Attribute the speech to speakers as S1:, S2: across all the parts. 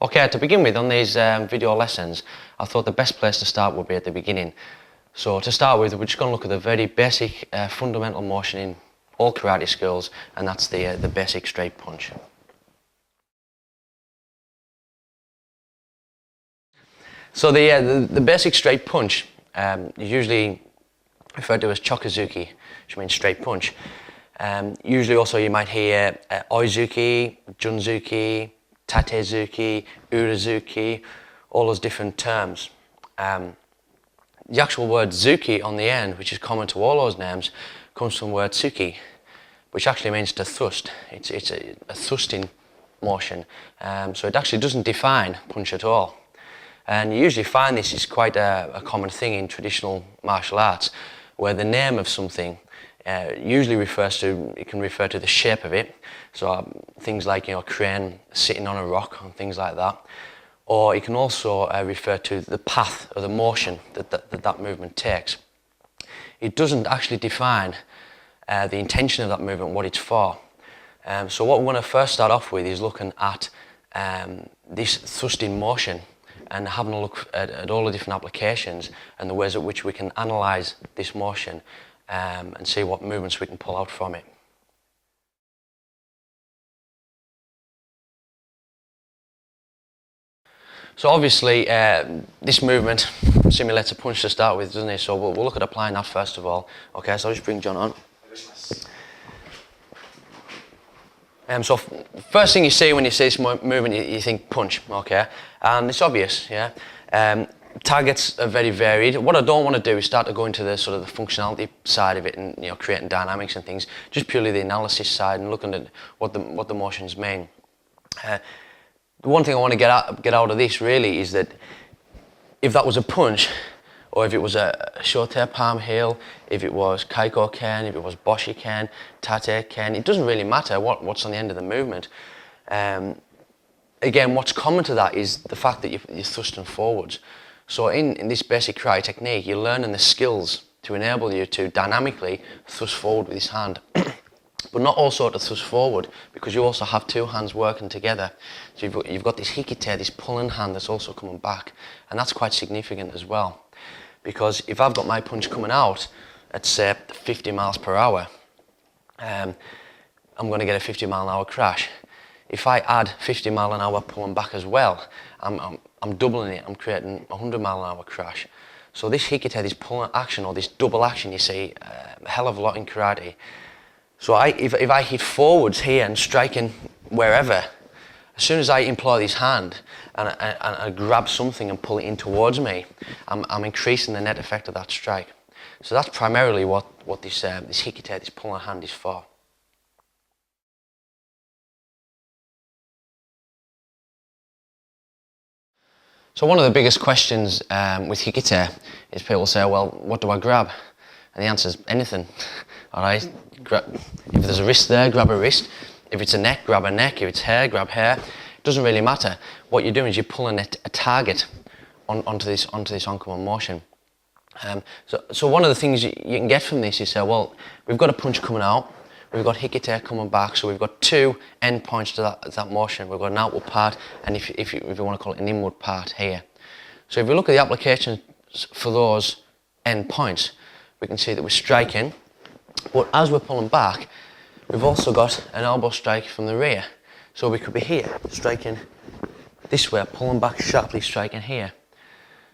S1: Okay, to begin with, on these video lessons, I thought the best place to start would be at the beginning. So to start with, we're just going to look at the very basic fundamental motion in all karate schools, and that's the basic straight punch. So the basic straight punch is usually referred to as chokazuki, which means straight punch. Usually also you might hear oizuki, junzuki, tatezuki, urazuki, all those different terms. The actual word zuki on the end, which is common to all those names, comes from the word tsuki, which actually means to thrust. It's a thrusting motion, so it actually doesn't define punch at all. And you usually find this is quite a common thing in traditional martial arts, where the name of something usually can refer to the shape of it. So things like, a crane sitting on a rock and things like that. Or it can also refer to the path or the motion that movement takes. It doesn't actually define the intention of that movement, what it's for. So what we're going to first start off with is looking at this thrusting motion and having a look at all the different applications and the ways in which we can analyse this motion and see what movements we can pull out from it. So obviously this movement simulates a punch to start with, doesn't it? So we'll look at applying that first of all. Okay, so I'll just bring John on. So first thing you see when you see this movement, you think punch, okay? And it's obvious, yeah? Targets are very varied. What I don't want to do is start to go into the sort of the functionality side of it and creating dynamics and things, just purely the analysis side and looking at what the motions mean. The one thing I want to get out of this really is that if that was a punch, or if it was a shote palm heel, if it was kaiko ken, if it was boshi ken, tate ken, it doesn't really matter what's on the end of the movement. Again, what's common to that is the fact that you're thrusting forwards. So in this basic karate technique, you're learning the skills to enable you to dynamically thrust forward with this hand. But not also to thrust forward, because you also have two hands working together. So you've got this hikite, this pulling hand that's also coming back, and that's quite significant as well. Because if I've got my punch coming out at say 50 miles per hour, I'm going to get a 50 mile an hour crash. If I add 50 mile an hour pulling back as well, I'm doubling it, I'm creating a 100 mile an hour crash. So this hikite, this pulling action, or this double action, you see a hell of a lot in karate. So if I hit forwards here and striking wherever, as soon as I employ this hand and I grab something and pull it in towards me, I'm increasing the net effect of that strike. So that's primarily what this hikite, this pulling hand, is for. So one of the biggest questions with hikite is people say, well, what do I grab? And the answer is anything. All right, if there's a wrist there, grab a wrist. If it's a neck, grab a neck. If it's hair, grab hair. It doesn't really matter. What you're doing is you're pulling a target onto this oncoming motion. So one of the things you can get from this is say, well, we've got a punch coming out, we've got hikite coming back, so we've got two end points to that motion. We've got an outward part, and if you want to call it an inward part here. So if we look at the applications for those end points, we can see that we're striking, but as we're pulling back, we've also got an elbow strike from the rear. So we could be here, striking this way, pulling back sharply, striking here.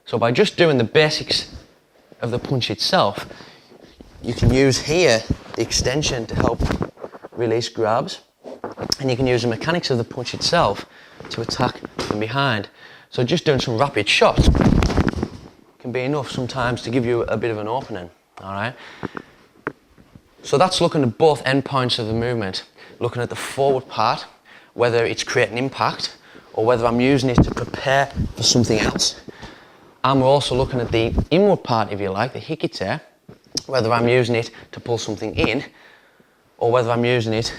S1: So by just doing the basics of the punch itself, you can use here the extension to help release grabs, and you can use the mechanics of the punch itself to attack from behind. So just doing some rapid shots can be enough sometimes to give you a bit of an opening. All right. So that's looking at both endpoints of the movement, looking at the forward part, whether it's creating impact or whether I'm using it to prepare for something else. And we're also looking at the inward part, if you like, the hikite, whether I'm using it to pull something in or whether I'm using it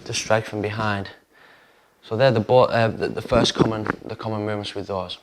S1: to strike from behind. So they're the common movements with those.